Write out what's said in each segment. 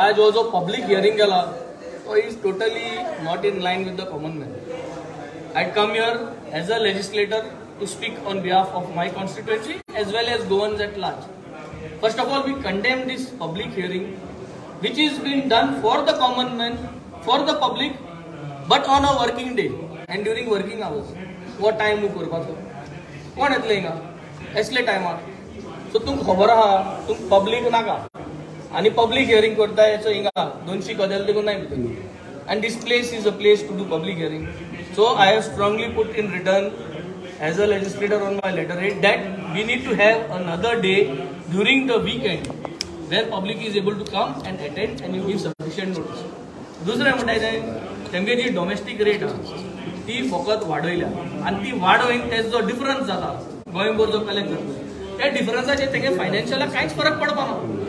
आज जो public hearing केला तो is totally not in line with the common man. I come here as a legislator to speak on behalf of my constituency as well as Goans at large. First of all, we condemn this public hearing which is being done for the common man, for the public, but on a working day and during working hours. What time you करपाचो? कोण येतले हिंगा? असले टायमार. सो तुमकां खबर आहा तुम पब्लिक नाका आणि पब्लिक हियरिंग करताय सो हिंगा 200 कदेल देखून नाही भितर. And this place is a place to do public hearing. So I have strongly put in return as a legislator on my letterhead that we need to have another day during the weekend where public is able to come and attend and you give sufficient notice. दुसरें म्हणटाय तेमगे जी domestic rate आहा ती फकत वाडयल्या आनी ती वाडोवन तेजो जो difference जाता गोंयभर जो कलेक्ट जाता त्या डिफरन्साचेर तेगे फायनान्शियलाक कांयच फरक पडपाना.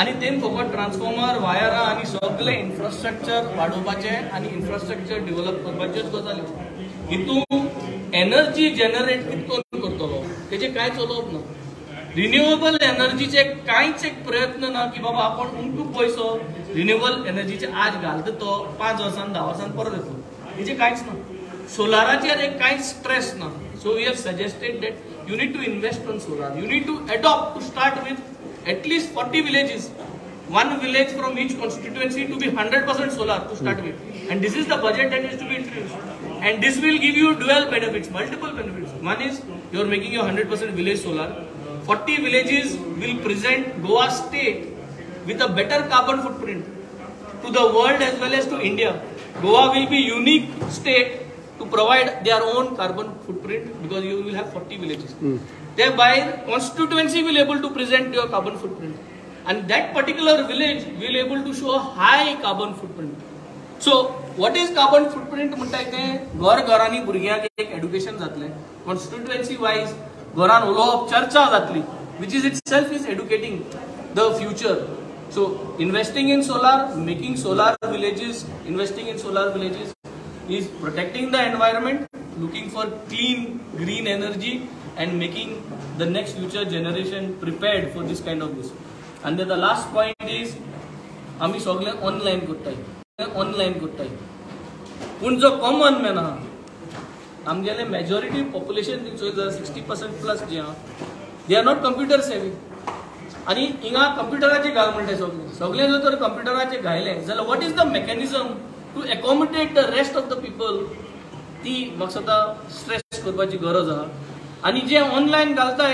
आणि तेम फकत ट्रान्सफॉर्मर वायरा आणि सगळे इन्फ्रास्ट्रक्चर वाडोवपाचे आणि इन्फ्रास्ट्रक्चर डेव्हलप करपाचेच गजाली. हितून एनर्जी जनरेट कितको करतलो तेजे कांय चलोवप ना. रिन्युएबल एनर्जीचे कांयच एक प्रयत्न ना की बाबा आपण उंटू पयसो रिन्युएबल एनर्जीचे आज घालता तो 5 वर्सान 10 वर्सान परत येतो हेजे कांयच ना. सोलाराचेर एक कांयच स्ट्रेस ना. So we have suggested that you need to invest on solar. You need to adopt to start with at least 40 villages, one village from each constituency to be 100% solar to start with. And this is the budget that is to be introduced. And this will give you dual benefits, multiple benefits. One is you are making your 100% village solar. 40 villages will present Goa state with a better carbon footprint to the world as well as to India. Goa will be unique state to provide their own carbon footprint because you will have 40 villages. Thereby, constituency will able to present your carbon footprint, and that particular village will able to show a high carbon footprint. So, what is carbon footprint? म्हणटा ते घरांनी भुरग्यांक एक education जातले. Constituency wise, घरान उलोवप चर्चा जातली, which is itself is educating the future. So, investing in solar, making solar villages, investing in solar villages is protecting the environment, looking for clean green energy, and making the next future generation prepared for this kind of this. And then the last point is आम्ही सगळे online करताय पूण जो common man आहा आमगेले majority population 60% plus जे आहा they are not computer सेवी. आणि हिंगा कंप्युटराचे घाल म्हणटाय सगळे जर तर कंप्युटराचे घायले जाल्यार what is the mechanism to accommodate the rest of the people. ती म्हाका सद्दां स्ट्रेस करपाची गरज आहा. आणि जे ऑनलाइन घालताय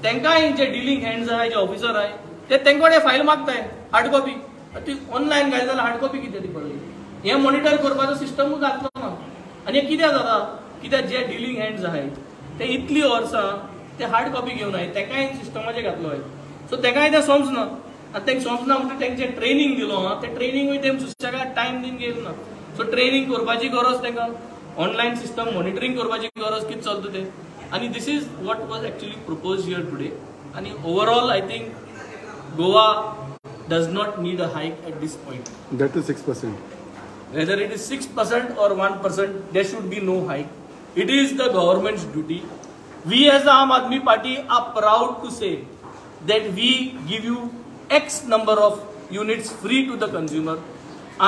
तेंकाय जे डिलिंग हँड्स आहाय जे ऑफिसर आहाय ते तेंकडे फायल मागताय हार्ड कॉपी. ती ऑनलाइन घाल जाल्यार हार्ड कॉपी कितें ती पडली हे मॉनिटर करपाचो सिस्टमूच घातलो ना. आनी कितें जाता कित्याक जे डिलिंग हँड्स आहाय ते इतली वर्सां ते हार्ड कॉपी घेवन आहाय तेकाय सिस्टमाचे घातलो आहाय. सो तेकाय ते समजना आनी तेंक समजना म्हणटा तेंचे ट्रेनिंग दिलो हा ते ट्रेनिंगूय तेम सुशेगाद टायम दिन घेयना ना. सो ट्रेनिंग करपाची गरज तेंकां ऑनलाइन सिस्टम मॉनिटरिंग करपाची गरज कितें चलता ते. And this is what was actually proposed here today. And overall, I think Goa does not need a hike at this point. That is 6%. Whether it is 6% or 1%, there should be no hike. It is the government's duty. We as the Aam Aadmi Party are proud to say that we give you X number of units free to the consumer.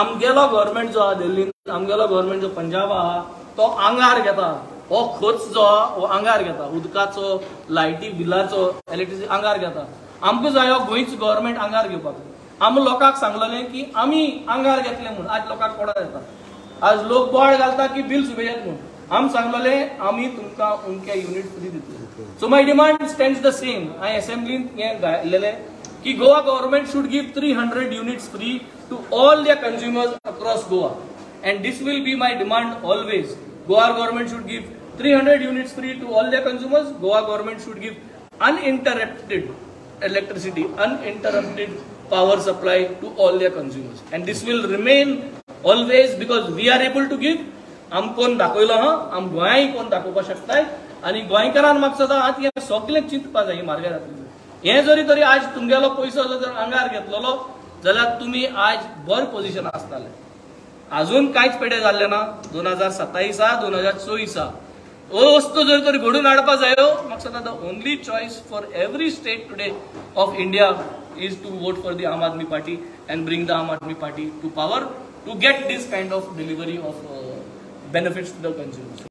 आमगेलो government जो आहा दिल्लीन, आमगेलो government जो पंजाब आहा, तो आंगार घेता. हो खर्च जो हो आंगार घेता उदकाचो लायटी बिलाचो इलेक्ट्रिसिटी आंगार घेता. आमकां जाय गोंयच गव्हर्मेंट आंगार घेवपाक. आमी लोकांक सांगलेलें की आमी आंगार घेतले म्हणून आज लोकांक कोडा येता. आज लोक बोवाळ घालता की बिल सुबेयात म्हणून. आमी सांगलेलें आमी तुमकां उमके युनिट फ्री दितले. So my demand stands the same. हांवें असेंब्लीन हें घायलेलें की Goa government should give 300 units free to all their consumers across Goa. And this will be my demand always. Goa government should give 300 units free to all their consumers. Goa government should give uninterrupted electricity, uninterrupted power supply to all their consumers. And this will remain always because we are able to give. आम कोण दाखयलो हा आम गोंयाय कोण दाखोवपाक शकताय. आनी गोंयकारान म्हाका सदां आतां हें सगळें चिंतपा जाय मार्गा जातलें. हें जरी तरी आज तुमगेलो पयसो जर आंगार घेतलेलो जाल्यार तुमी आज बरे पोजिशन आसताले. अजून कांयच पेडे जाल्ले ना. 2027 2024 वस्तू जर तरी घडून हाडपा जायो म्हाका सदां the only choice for every state today of India is to vote for the Aam Aadmi Party and bring the Aam Aadmi Party to power to get this kind of delivery of benefits to the consumers.